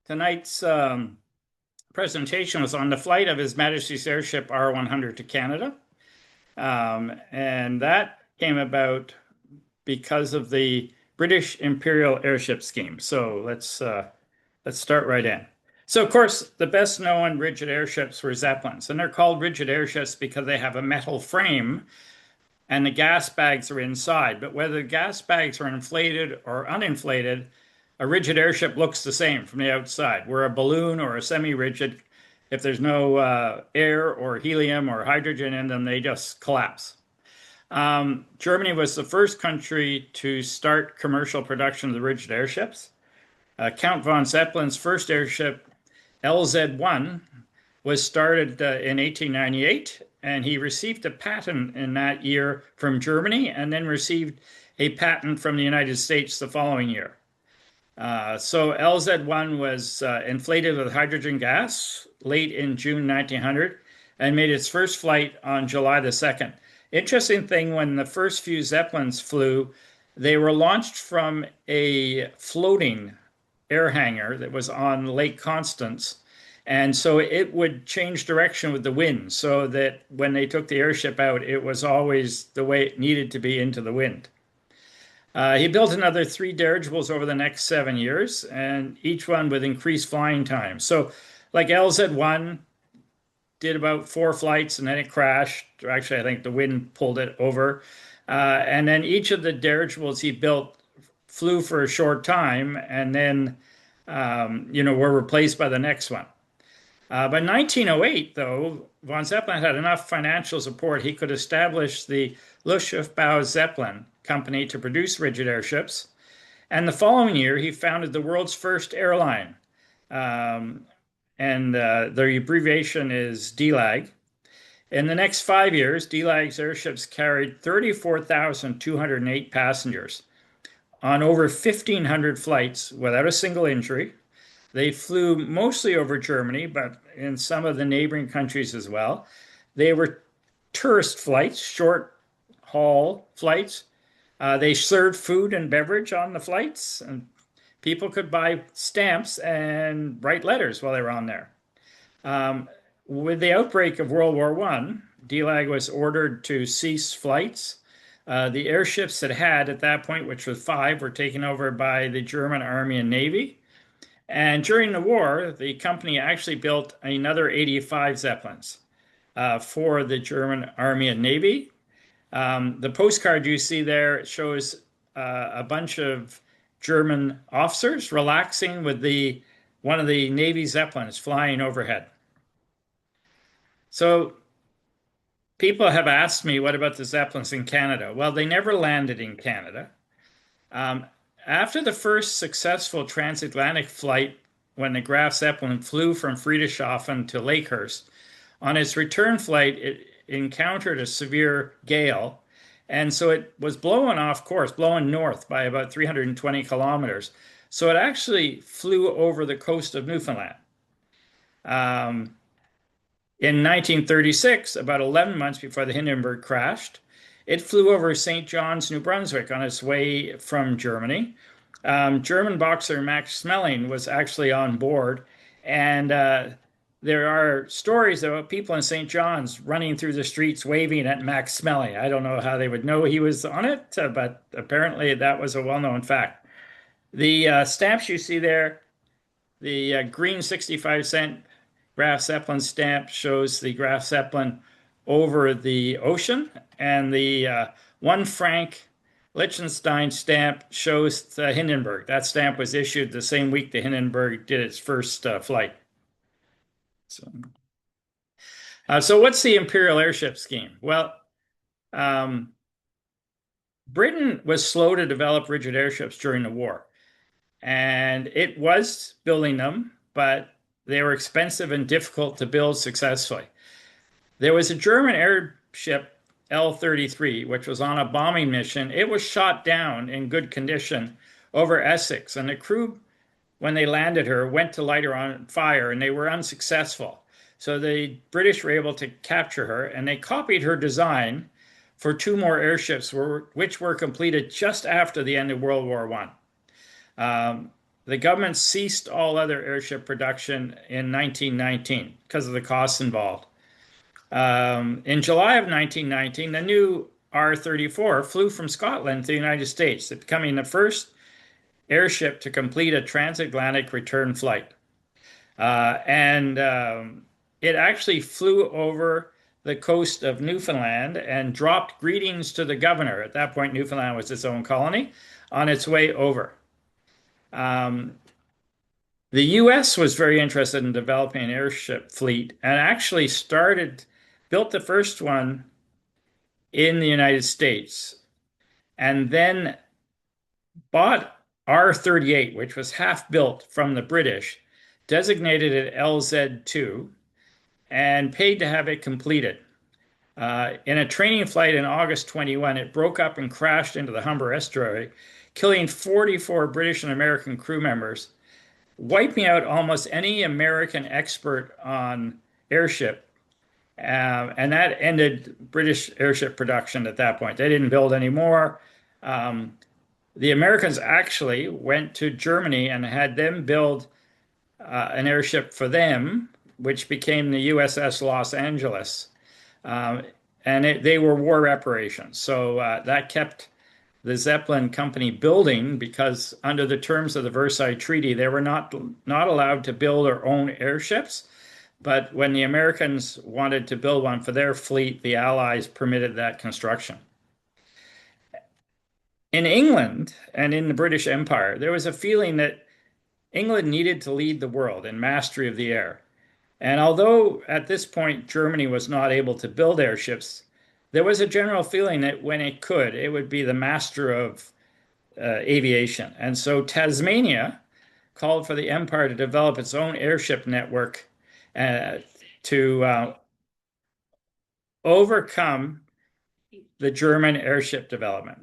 Tonight's presentation was on the flight of His Majesty's Airship R100 to Canada. And that came about because of the British Imperial Airship Scheme. So let's start right in. So, of course, the best known rigid airships were Zeppelins, and they're called rigid airships because they have a metal frame and the gas bags are inside. But whether the gas bags are inflated or uninflated, a rigid airship looks the same from the outside. Where a balloon or a semi-rigid, if there's no air or helium or hydrogen in them, they just collapse. Germany was the first country to start commercial production of the rigid airships. Count von Zeppelin's first airship, LZ-1, was started in 1898, and he received a patent in that year from Germany and then received a patent from the United States the following year. So LZ-1 was inflated with hydrogen gas late in June 1900 and made its first flight on July the 2nd. Interesting thing, when the first few Zeppelins flew, they were launched from a floating air hangar that was on Lake Constance. And so it would change direction with the wind so that when they took the airship out, it was always the way it needed to be into the wind. He built another three dirigibles over the next 7 years, and each one with increased flying time. So, like LZ-1 did about 4 flights and then it crashed. Actually, I think the wind pulled it over. And then each of the dirigibles he built flew for a short time and then, were replaced by the next one. By 1908, though, von Zeppelin had enough financial support he could establish the Luftschiffbau Zeppelin company to produce rigid airships. And the following year, he founded the world's first airline. The abbreviation is DLAG. In the next 5 years, DLAG's airships carried 34,208 passengers on over 1,500 flights without a single injury. They flew mostly over Germany, but in some of the neighboring countries as well. They were tourist flights, short haul flights. They served food and beverage on the flights, and people could buy stamps and write letters while they were on there. With the outbreak of World War I, DLAG was ordered to cease flights. The airships it had at that point, which was 5, were taken over by the German Army and Navy. And during the war, the company actually built another 85 Zeppelins for the German Army and Navy. The postcard you see there shows a bunch of German officers relaxing with one of the Navy Zeppelins flying overhead. So people have asked me, what about the Zeppelins in Canada? Well, they never landed in Canada. After the first successful transatlantic flight, when the Graf Zeppelin flew from Friedrichshafen to Lakehurst, on its return flight, it encountered a severe gale, and so it was blowing off course, blowing north by about 320 kilometers. So it actually flew over the coast of Newfoundland. In 1936, about 11 months before the Hindenburg crashed, it flew over St. John's, New Brunswick on its way from Germany. German boxer Max Schmeling was actually on board, and there are stories about people in St. John's running through the streets waving at Max Schmeling. I don't know how they would know he was on it, but apparently that was a well-known fact. The stamps you see there, the green 65-cent Graf Zeppelin stamp shows the Graf Zeppelin over the ocean, and the 1 franc Liechtenstein stamp shows the Hindenburg. That stamp was issued the same week the Hindenburg did its first flight. So what's the Imperial Airship Scheme? Well, Britain was slow to develop rigid airships during the war, and it was building them, but they were expensive and difficult to build successfully. There was a German airship, L-33, which was on a bombing mission. It was shot down in good condition over Essex, and the crew, when they landed her, went to light her on fire, and they were unsuccessful. So the British were able to capture her, and they copied her design for 2 more airships, which were completed just after the end of World War I. the government ceased all other airship production in 1919 because of the costs involved. In July of 1919, the new R-34 flew from Scotland to the United States, becoming the first airship to complete a transatlantic return flight. And it actually flew over the coast of Newfoundland and dropped greetings to the governor. At that point, Newfoundland was its own colony on its way over. Um, the US was very interested in developing an airship fleet and actually built the first one in the United States and then bought R-38, which was half built from the British, designated it LZ-2, and paid to have it completed. In a training flight in August 21, it broke up and crashed into the Humber estuary, killing 44 British and American crew members, wiping out almost any American expert on airship. And that ended British airship production at that point. They didn't build any more. The Americans actually went to Germany and had them build an airship for them, which became the USS Los Angeles. And they were war reparations. So that kept the Zeppelin company building because under the terms of the Versailles Treaty, they were not allowed to build their own airships. But when the Americans wanted to build one for their fleet, the Allies permitted that construction. In England and in the British Empire, there was a feeling that England needed to lead the world in mastery of the air. And although at this point Germany was not able to build airships, there was a general feeling that when it could, it would be the master of aviation. And so Tasmania called for the empire to develop its own airship network to overcome the German airship development.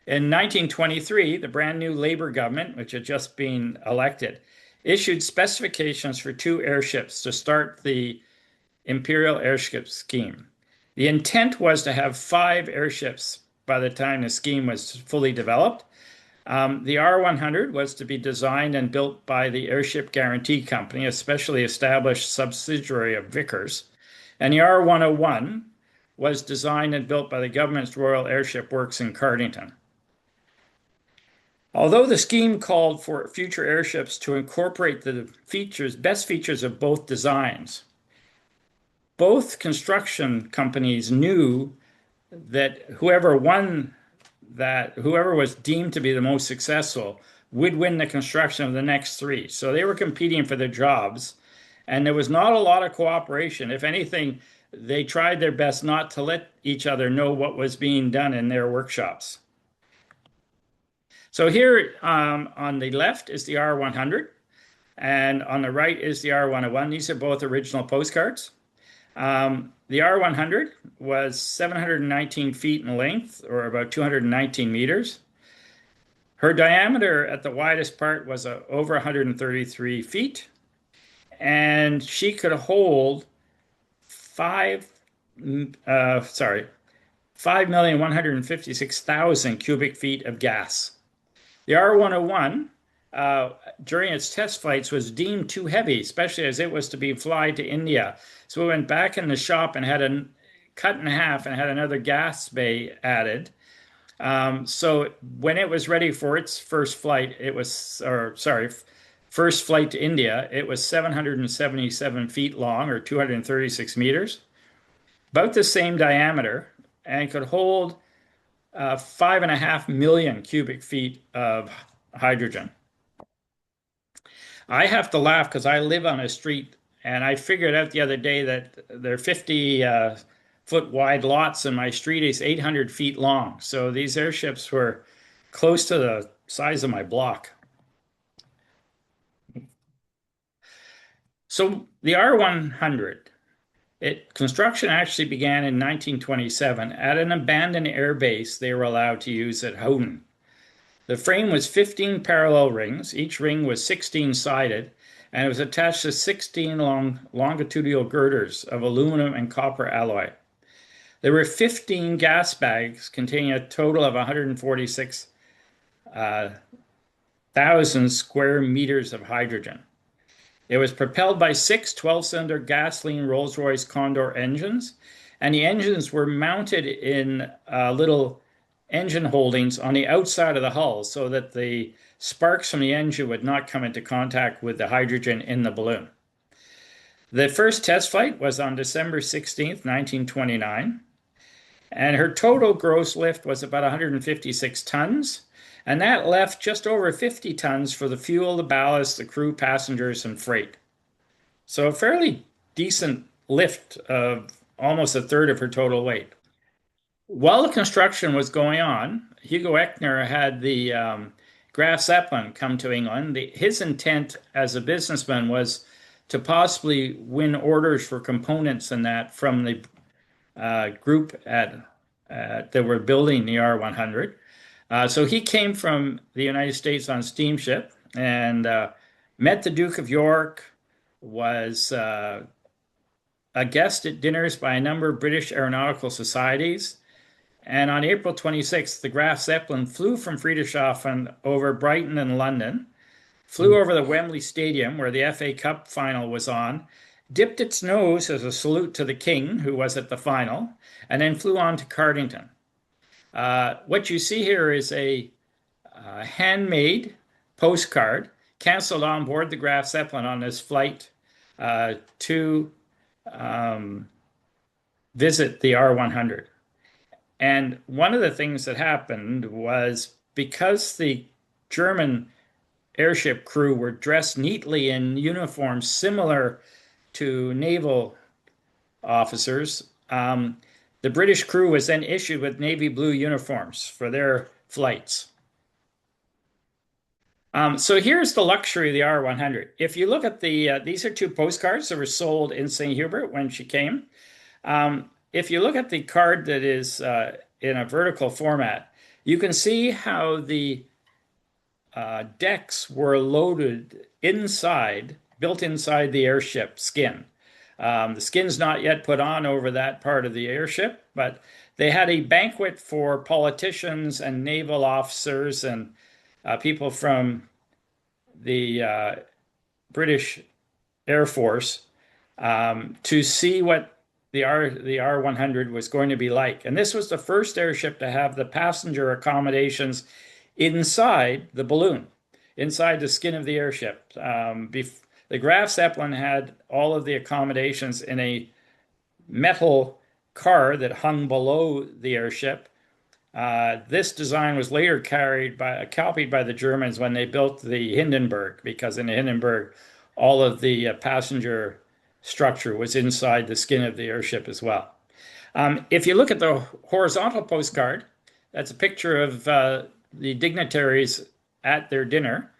In 1923, the brand new Labour government, which had just been elected, issued specifications for 2 airships to start the Imperial Airship Scheme. The intent was to have 5 airships by the time the scheme was fully developed. The R100 was to be designed and built by the Airship Guarantee Company, a specially established subsidiary of Vickers. And the R101 was designed and built by the government's Royal Airship Works in Cardington. Although the scheme called for future airships to incorporate the best features of both designs, both construction companies knew that whoever was deemed to be the most successful would win the construction of the next 3. So they were competing for their jobs, and there was not a lot of cooperation. If anything, they tried their best not to let each other know what was being done in their workshops. So here on the left is the R100, and on the right is the R101. These are both original postcards. The R100 was 719 feet in length, or about 219 meters. Her diameter at the widest part was over 133 feet, and she could hold 5,156,000 cubic feet of gas. The R101, during its test flights, was deemed too heavy, especially as it was to be fly to India. So we went back in the shop and had a cut in half and had another gas bay added. So when it was ready for its first flight, first flight to India, it was 777 feet long, or 236 meters, about the same diameter, and could hold 5.5 million cubic feet of hydrogen. I have to laugh because I live on a street, and I figured out the other day that there are 50-foot wide lots, and my street is 800 feet long. So these airships were close to the size of my block. So the R100, construction actually began in 1927 at an abandoned air base they were allowed to use at Houghton. The frame was 15 parallel rings. Each ring was 16-sided, and it was attached to 16 longitudinal girders of aluminum and copper alloy. There were 15 gas bags containing a total of 146,000 100,000 square meters of hydrogen. It was propelled by six 12-cylinder gasoline Rolls-Royce Condor engines, and the engines were mounted in little engine holdings on the outside of the hull so that the sparks from the engine would not come into contact with the hydrogen in the balloon. The first test flight was on December 16th, 1929, and her total gross lift was about 156 tons, and that left just over 50 tons for the fuel, the ballast, the crew, passengers, and freight. So a fairly decent lift of almost a third of her total weight. While the construction was going on, Hugo Echner had the Graf Zeppelin come to England. His intent as a businessman was to possibly win orders for components and that from the group that were building the R100. So he came from the United States on steamship and met the Duke of York, was a guest at dinners by a number of British aeronautical societies. And on April 26th, the Graf Zeppelin flew from Friedrichshafen over Brighton and London, flew over the Wembley Stadium where the FA Cup final was on, dipped its nose as a salute to the King, who was at the final, and then flew on to Cardington. What you see here is a handmade postcard canceled on board the Graf Zeppelin on this flight to visit the R100. And one of the things that happened was because the German airship crew were dressed neatly in uniforms similar to naval officers, the British crew was then issued with navy blue uniforms for their flights. So here's the luxury of the R100. If you look at these are two postcards that were sold in St. Hubert when she came. If you look at the card that is in a vertical format, you can see how the decks were loaded inside, built inside the airship skin. The skin's not yet put on over that part of the airship, but they had a banquet for politicians and naval officers and people from the British Air Force to see what the R100 was going to be like. And this was the first airship to have the passenger accommodations inside the balloon, inside the skin of the airship. The Graf Zeppelin had all of the accommodations in a metal car that hung below the airship. This design was later copied by the Germans when they built the Hindenburg, because in the Hindenburg, all of the passenger structure was inside the skin of the airship as well. If you look at the horizontal postcard, that's a picture of the dignitaries at their dinner,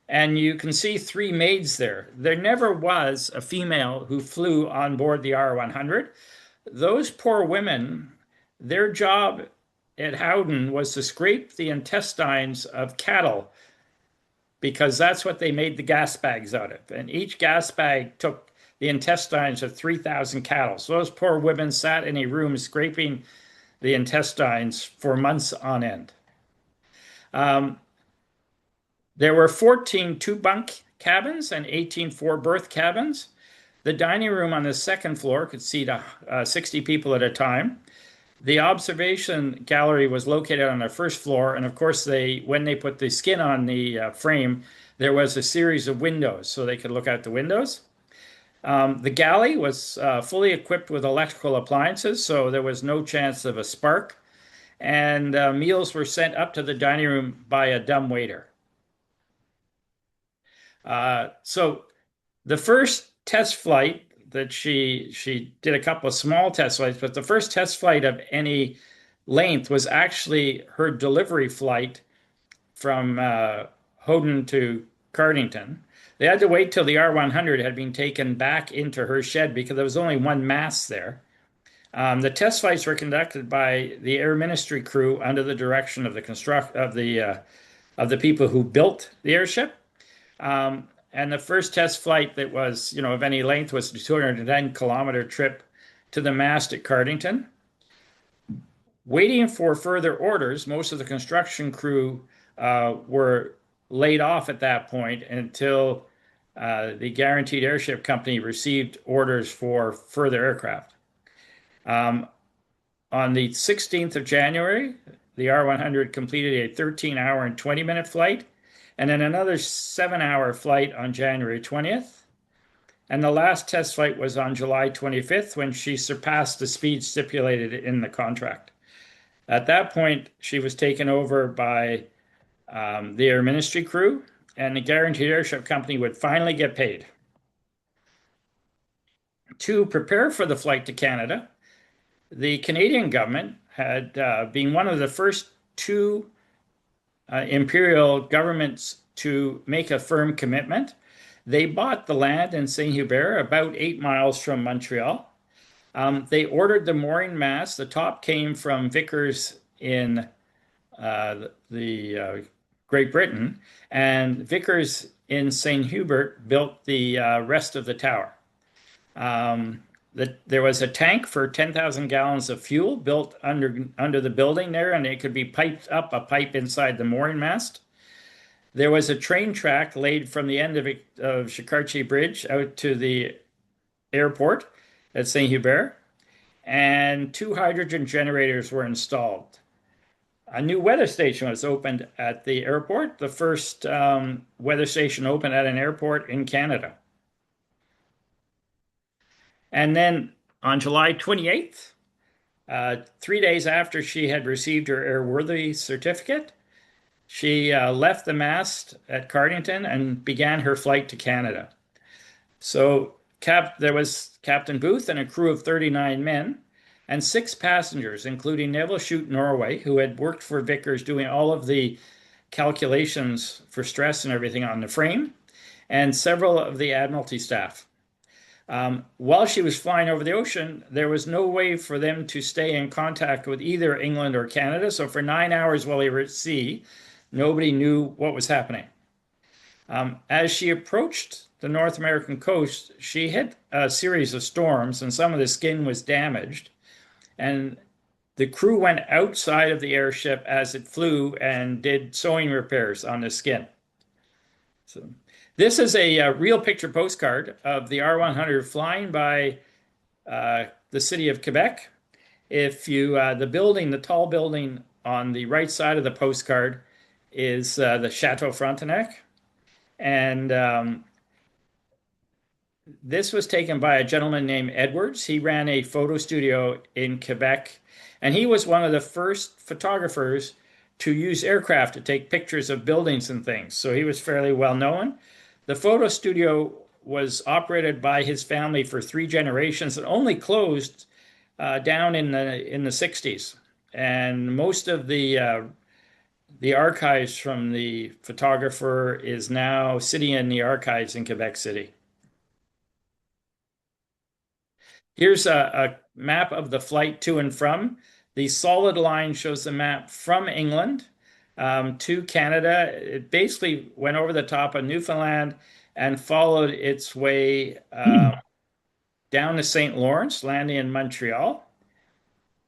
and you can see three maids there. There never was a female who flew on board the R100. Those poor women, their job at Howden was to scrape the intestines of cattle because that's what they made the gas bags out of. And each gas bag took the intestines of 3,000 cattle. So those poor women sat in a room scraping the intestines for months on end. There were 14 two-bunk cabins and 18 four-berth cabins. The dining room on the second floor could seat 60 people at a time. The observation gallery was located on the first floor, and of course, when they put the skin on the frame, there was a series of windows, so they could look out the windows. The galley was fully equipped with electrical appliances, so there was no chance of a spark, and meals were sent up to the dining room by a dumb waiter. So the first test flight that she did a couple of small test flights, but the first test flight of any length was actually her delivery flight from Howden to Cardington. They had to wait till the R100 had been taken back into her shed because there was only one mast there. The test flights were conducted by the Air Ministry crew under the direction of the people who built the airship. And the first test flight that was, of any length was a 210-kilometer trip to the mast at Cardington. Waiting for further orders, most of the construction crew were laid off at that point until the Guaranteed Airship Company received orders for further aircraft. Um, on the 16th of January, the R100 completed a 13-hour and 20-minute flight, and then another 7-hour flight on January 20th. And the last test flight was on July 25th when she surpassed the speed stipulated in the contract. At that point, she was taken over by the Air Ministry crew, and the Guaranteed Airship Company would finally get paid. To prepare for the flight to Canada, the Canadian government had been one of the first two imperial governments to make a firm commitment. They bought the land in Saint Hubert, about 8 miles from Montreal. They ordered the mooring mast. The top came from Vickers in the Great Britain, and Vickers in St. Hubert built the rest of the tower. There was a tank for 10,000 gallons of fuel built under the building there, and it could be piped up a pipe inside the mooring mast. There was a train track laid from the end of Chicarchi Bridge out to the airport at St. Hubert, and two hydrogen generators were installed. A new weather station was opened at the airport, the first weather station opened at an airport in Canada. And then on July 28th, 3 days after she had received her airworthy certificate, she left the mast at Cardington and began her flight to Canada. So there was Captain Booth and a crew of 39 men and 6 passengers, including Neville Shute Norway, who had worked for Vickers doing all of the calculations for stress and everything on the frame, and several of the Admiralty staff. While she was flying over the ocean, there was no way for them to stay in contact with either England or Canada. So for 9 hours while they were at sea, nobody knew what was happening. As she approached the North American coast, she hit a series of storms, and some of the skin was damaged. And the crew went outside of the airship as it flew and did sewing repairs on the skin. So this is a real picture postcard of the R100 flying by the city of Quebec. If you, the tall building on the right side of the postcard is the Chateau Frontenac. And this was taken by a gentleman named Edwards. He ran a photo studio in Quebec, and he was one of the first photographers to use aircraft to take pictures of buildings and things. So he was fairly well known. The photo studio was operated by his family for 3 generations and only closed down in the 60s. And most of the archives from the photographer is now sitting in the archives in Quebec City. Here's a map of the flight to and from. The solid line shows the map from England to Canada. It basically went over the top of Newfoundland and followed its way down to St. Lawrence, landing in Montreal.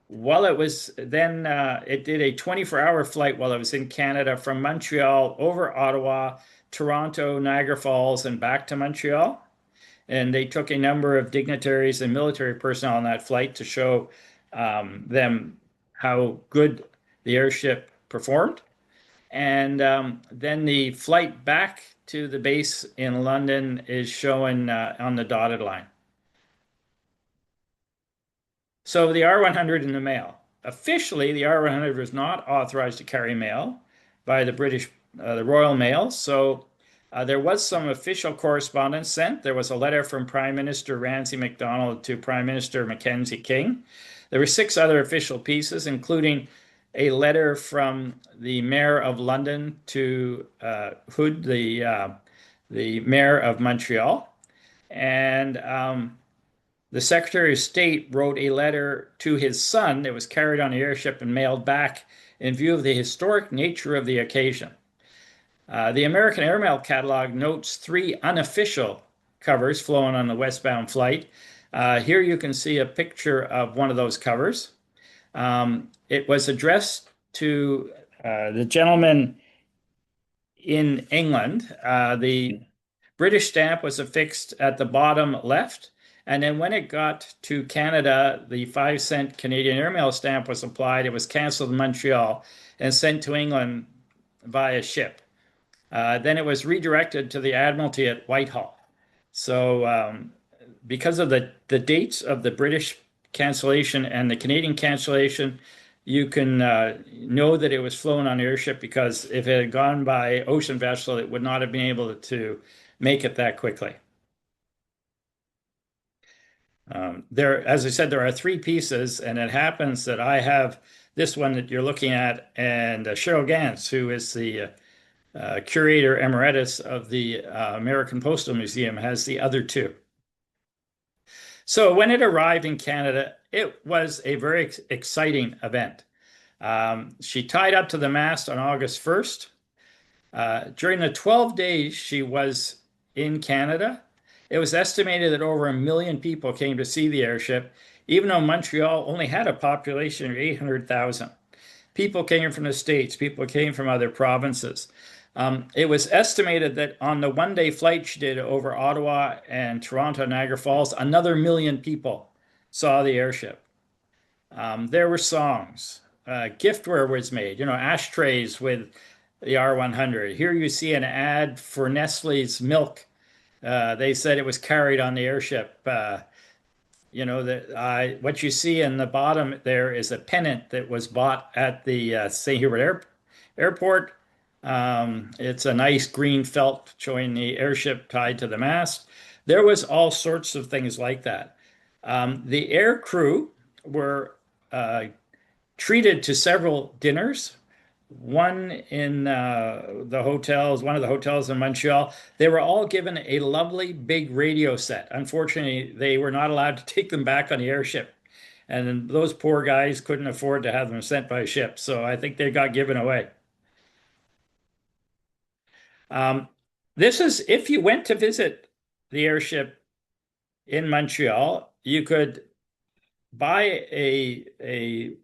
While it was then, it did a 24-hour flight while it was in Canada from Montreal over Ottawa, Toronto, Niagara Falls, and back to Montreal. And they took a number of dignitaries and military personnel on that flight to show them how good the airship performed. And then the flight back to the base in London is shown on the dotted line. So the R100 in the mail. Officially, the R100 was not authorized to carry mail by the Royal Mail. So there was some official correspondence sent. There was a letter from Prime Minister Ramsay MacDonald to Prime Minister Mackenzie King. There were 6 other official pieces, including a letter from the Mayor of London to Hood, the Mayor of Montreal. And the Secretary of State wrote a letter to his son that was carried on the airship and mailed back in view of the historic nature of the occasion. The American Airmail Catalog notes 3 unofficial covers flown on the westbound flight. Here you can see a picture of one of those covers. It was addressed to the gentleman in England. The British stamp was affixed at the bottom left. And then when it got to Canada, the 5 cent Canadian airmail stamp was applied. It was canceled in Montreal and sent to England via ship. Then it was redirected to the Admiralty at Whitehall. So, because of the dates of the British cancellation and the Canadian cancellation, you can know that it was flown on airship because if it had gone by ocean vessel, it would not have been able to make it that quickly. As I said, there are three pieces, and it happens that I have this one that you're looking at, and Cheryl Gantz, who is the curator emeritus of the American Postal Museum, has the other two. So when it arrived in Canada, it was a very exciting event. She tied up to the mast on August 1st. During the 12 days she was in Canada, it was estimated that over 1 million people came to see the airship, even though Montreal only had a population of 800,000. People came from the States, people came from other provinces. It was estimated that on the 1 day flight she did over Ottawa and Toronto, Niagara Falls, another 1 million people saw the airship. There were songs. Giftware was made, ashtrays with the R100. Here you see an ad for Nestle's milk. They said it was carried on the airship. What you see in the bottom there is a pennant that was bought at the St. Hubert Airport. It's a nice green felt showing the airship tied to the mast. There was all sorts of things like that. The air crew were treated to several dinners. One in one of the hotels in Montreal. They were all given a lovely big radio set. Unfortunately, they were not allowed to take them back on the airship. And those poor guys couldn't afford to have them sent by ship. So I think they got given away. Um, this is if you went to visit the airship in Montreal, you could buy a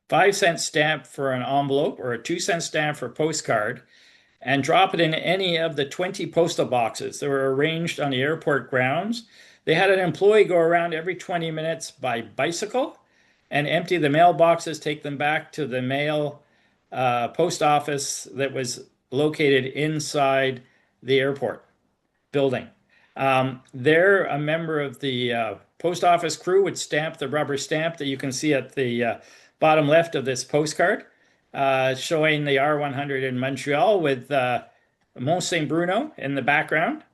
5 cent stamp for an envelope or a 2 cent stamp for a postcard and drop it in any of the 20 postal boxes that were arranged on the airport grounds. They had an employee go around every 20 minutes by bicycle and empty the mailboxes, take them back to the mail post office that was located inside the airport building. There, a member of the post office crew would stamp the rubber stamp that you can see at the bottom left of this postcard, showing the R100 in Montreal with Mont Saint Bruno in the background.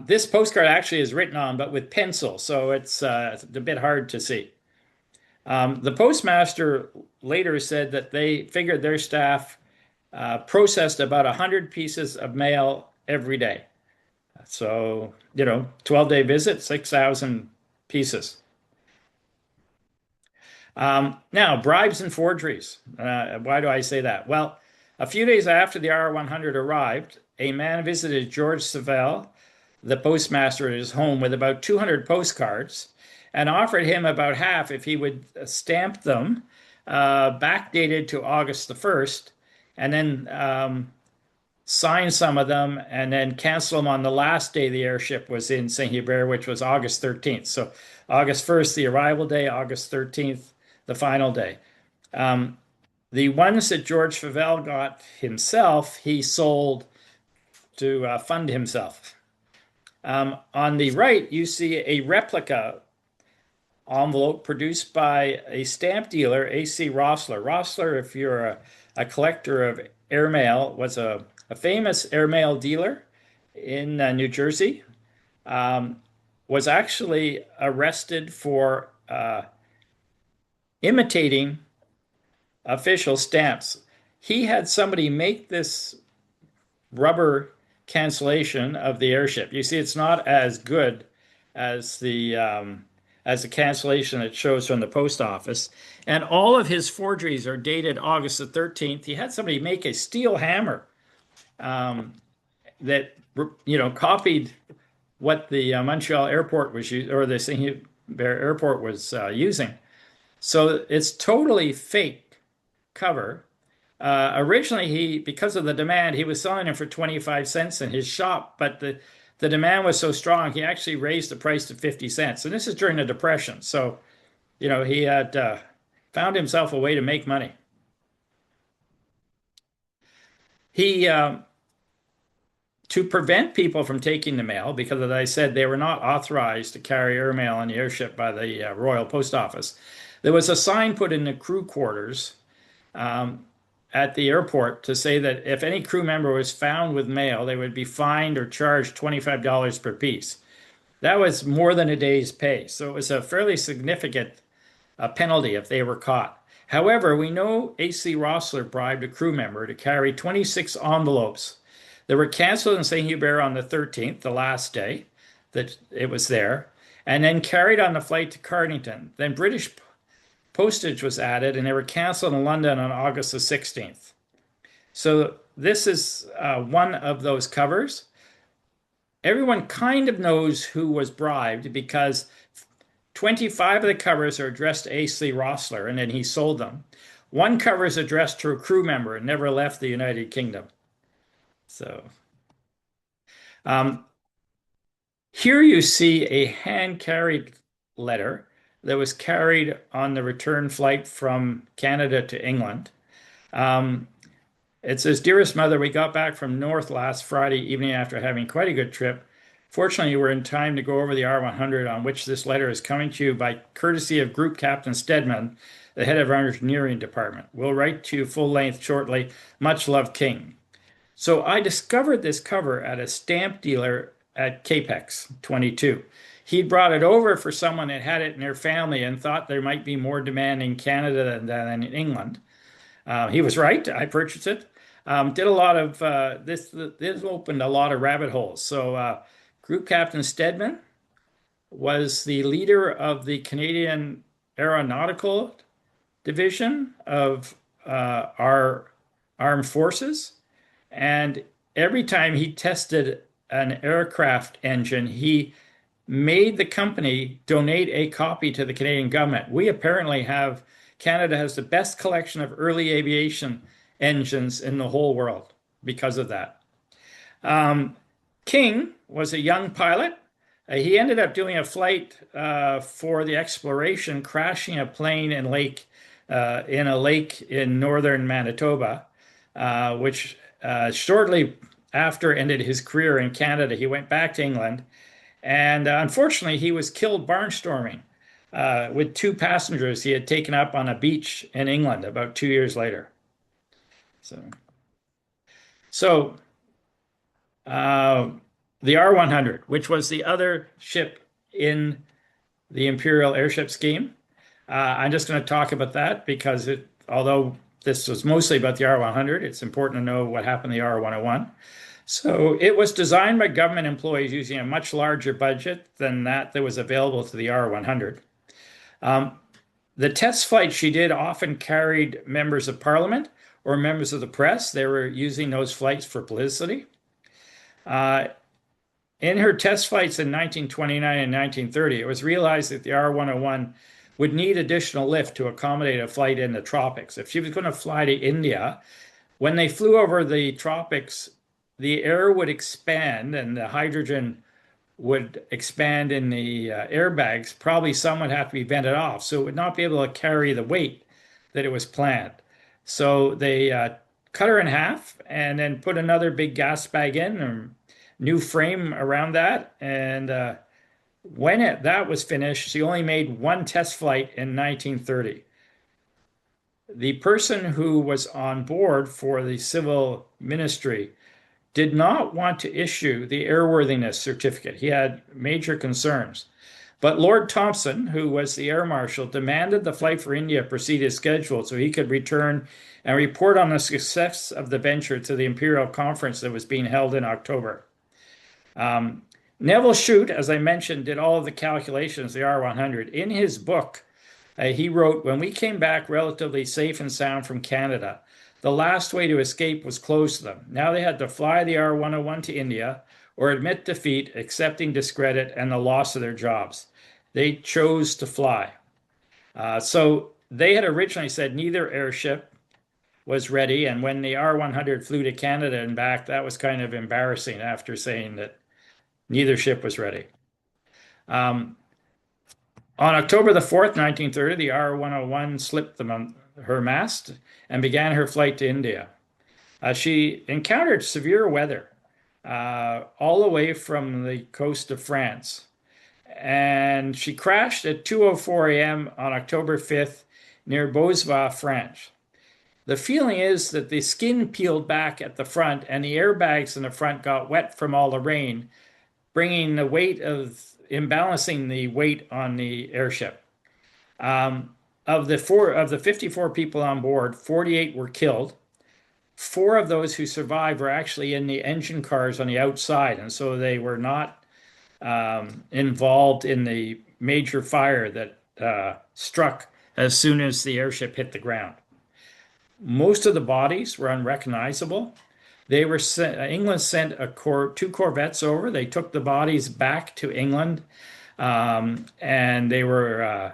This postcard actually is written on, but with pencil, so it's a bit hard to see. The postmaster later said that they figured their staff processed about 100 pieces of mail every day. So, 12-day visit, 6,000 pieces. Now, bribes and forgeries. Why do I say that? Well, a few days after the R100 arrived, a man visited George Savelle, the postmaster at his home, with about 200 postcards and offered him about half if he would stamp them, backdated to August the 1st, and then sign some of them and then cancel them on the last day the airship was in St. Hubert, which was August 13th. So August 1st, the arrival day, August 13th, the final day. The ones that George Favell got himself, he sold to fund himself. On the right, you see a replica envelope produced by a stamp dealer, A.C. Rossler. Rossler, if you're a collector of airmail, was a famous airmail dealer in New Jersey. Was actually arrested for imitating official stamps. He had somebody make this rubber cancellation of the airship. You see, it's not as good as the cancellation it shows from the post office. And all of his forgeries are dated August the 13th. He had somebody make a steel hammer that copied what the Montreal airport was or the St. Hubert airport was using. So it's totally fake cover. Originally, because of the demand, he was selling them for 25 cents in his shop, but the demand was so strong, he actually raised the price to 50 cents. And this is during the Depression. So, he had found himself a way to make money. He, to prevent people from taking the mail, because as I said, they were not authorized to carry airmail on the airship by the Royal Post Office, there was a sign put in the crew quarters um, at the airport to say that if any crew member was found with mail, they would be fined or charged $25 per piece. That was more than a day's pay. So it was a fairly significant penalty if they were caught. However, we know AC Rossler bribed a crew member to carry 26 envelopes that were canceled in St. Hubert on the 13th, the last day that it was there, and then carried on the flight to Cardington. Then British postage was added, and they were canceled in London on August the 16th. So this is one of those covers. Everyone kind of knows who was bribed because 25 of the covers are addressed to A.C. Rossler, and then he sold them. One cover is addressed to a crew member and never left the United Kingdom. So um, here you see a hand-carried letter that was carried on the return flight from Canada to England. Um, It says, Dearest Mother, we got back from North last Friday evening after having quite a good trip. Fortunately, we're in time to go over the R100 on which this letter is coming to you by courtesy of Group Captain Stedman, the head of our engineering department. We'll write to you full length shortly. Much love, King. So I discovered this cover at a stamp dealer at Capex 22. He'd brought it over for someone that had it in their family and thought there might be more demand in Canada than in England. He was right. I purchased it. Did a lot of this. This opened a lot of rabbit holes. So, Group Captain Stedman was the leader of the Canadian Aeronautical Division of our armed forces, and every time he tested an aircraft engine, he made the company donate a copy to the Canadian government. We apparently have, Canada has the best collection of early aviation engines in the whole world because of that. Um, King was a young pilot. He ended up doing a flight for the exploration, crashing a plane in a lake in northern Manitoba, which shortly after ended his career in Canada. He went back to England, and unfortunately, he was killed barnstorming with two passengers he had taken up on a beach in England about 2 years later. So, so uh, the R100, which was the other ship in the Imperial Airship Scheme, I'm just going to talk about that because although this was mostly about the R100, it's important to know what happened to the R101. So it was designed by government employees using a much larger budget than that was available to the R100. The test flights she did often carried members of parliament or members of the press. They were using those flights for publicity. Uh, in her test flights in 1929 and 1930, it was realized that the R101 would need additional lift to accommodate a flight in the tropics. If she was going to fly to India, when they flew over the tropics, the air would expand and the hydrogen would expand in the airbags. Probably some would have to be vented off, so it would not be able to carry the weight that it was planned. So they cut her in half and then put another big gas bag in, or new frame around that. And when that was finished, she only made one test flight in 1930. The person who was on board for the civil ministry did not want to issue the airworthiness certificate. He had major concerns. But Lord Thompson, who was the air marshal, demanded the flight for India proceed as scheduled so he could return and report on the success of the venture to the Imperial Conference that was being held in October. Neville Shute, as I mentioned, did all of the calculations, the R100. In his book, he wrote, when we came back relatively safe and sound from Canada, the last way to escape was closed to them. Now they had to fly the R101 to India or admit defeat, accepting discredit and the loss of their jobs. They chose to fly. So they had originally said neither airship was ready. And when the R100 flew to Canada and back, that was kind of embarrassing after saying that neither ship was ready. Um, on October the 4th, 1930, the R101 slipped her mast and began her flight to India. She encountered severe weather all the way from the coast of France. And she crashed at 2:04 a.m. on October 5th near Beausois, France. The feeling is that the skin peeled back at the front and the airbags in the front got wet from all the rain, bringing the weight of imbalancing the weight on the airship. Of the 54 people on board, 48 were killed. Four of those who survived were actually in the engine cars on the outside, and so they were not involved in the major fire that struck as soon as the airship hit the ground. Most of the bodies were unrecognizable. They were England sent two corvettes over. They took the bodies back to England, and they were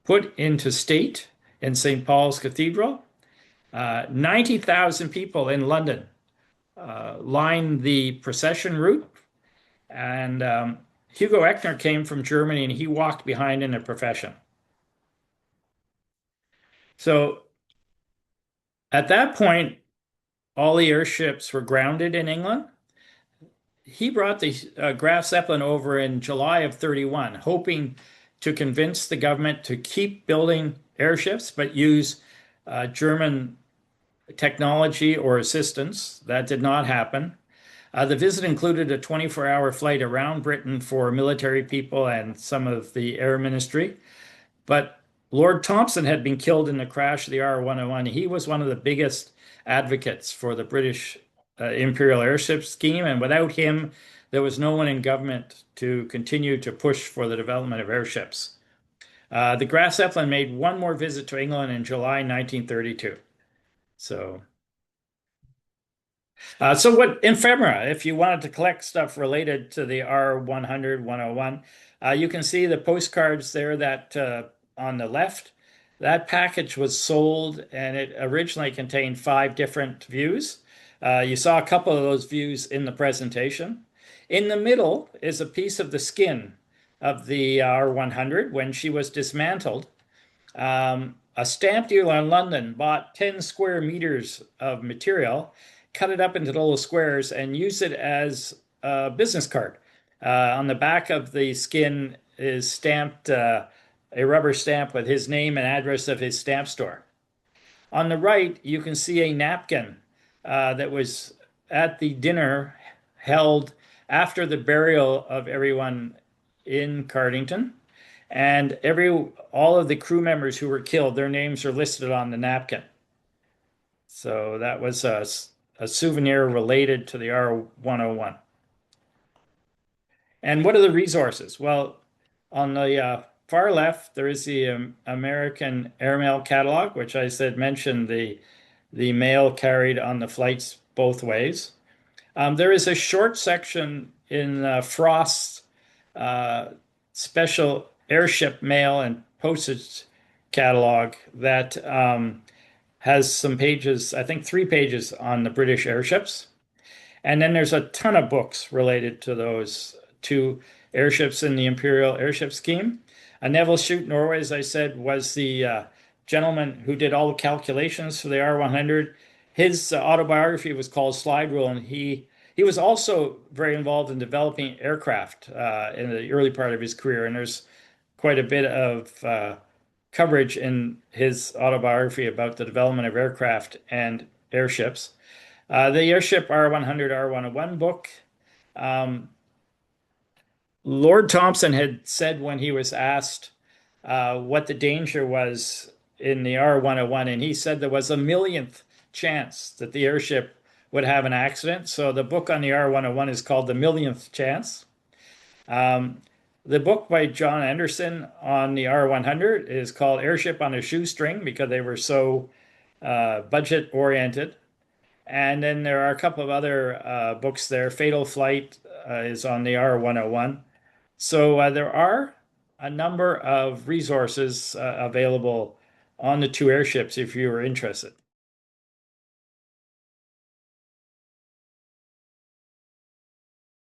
put into state in St. Paul's Cathedral. 90,000 people in London lined the procession route, and Hugo Echner came from Germany and he walked behind in the procession. So at that point, all the airships were grounded in England. He brought the Graf Zeppelin over in July of 31, hoping to convince the government to keep building airships but use German technology or assistance. That did not happen. The visit included a 24-hour flight around Britain for military people and some of the Air Ministry. But Lord Thompson had been killed in the crash of the R101. He was one of the biggest advocates for the British Imperial Airship Scheme, and without him, there was no one in government to continue to push for the development of airships. The Graf Zeppelin made one more visit to England in July 1932. So what ephemera, if you wanted to collect stuff related to the R100, 101, you can see the postcards there that on the left. That package was sold and it originally contained 5 different views. You saw a couple of those views in the presentation. In the middle is a piece of the skin of the R100 when she was dismantled. A stamp dealer in London bought 10 square meters of material, cut it up into little squares, and used it as a business card. On the back of the skin is stamped a rubber stamp with his name and address of his stamp store. On the right, you can see a napkin that was at the dinner held after the burial of everyone in Cardington. And all of the crew members who were killed, their names are listed on the napkin. So that was a souvenir related to the R101. And what are the resources? Well, on the far left, there is the American Airmail Catalog, which I said mentioned the mail carried on the flights both ways. There is a short section in Frost's special airship mail and postage catalog that has some pages, I think 3 pages on the British airships. And then there's a ton of books related to those 2 airships in the Imperial Airship Scheme. Neville Shute Norway, as I said, was the gentleman who did all the calculations for the R100. His autobiography was called Slide Rule, and he was also very involved in developing aircraft in the early part of his career. And there's quite a bit of coverage in his autobiography about the development of aircraft and airships. The Airship R100, R101 book. Lord Thompson had said when he was asked what the danger was in the R101, and he said there was a millionth chance that the airship would have an accident. So the book on the R101 is called The Millionth Chance. The book by John Anderson on the R100 is called Airship on a Shoestring because they were so budget oriented. And then there are a couple of other books there. Fatal Flight is on the R101. So there are a number of resources available on the 2 airships if you are interested.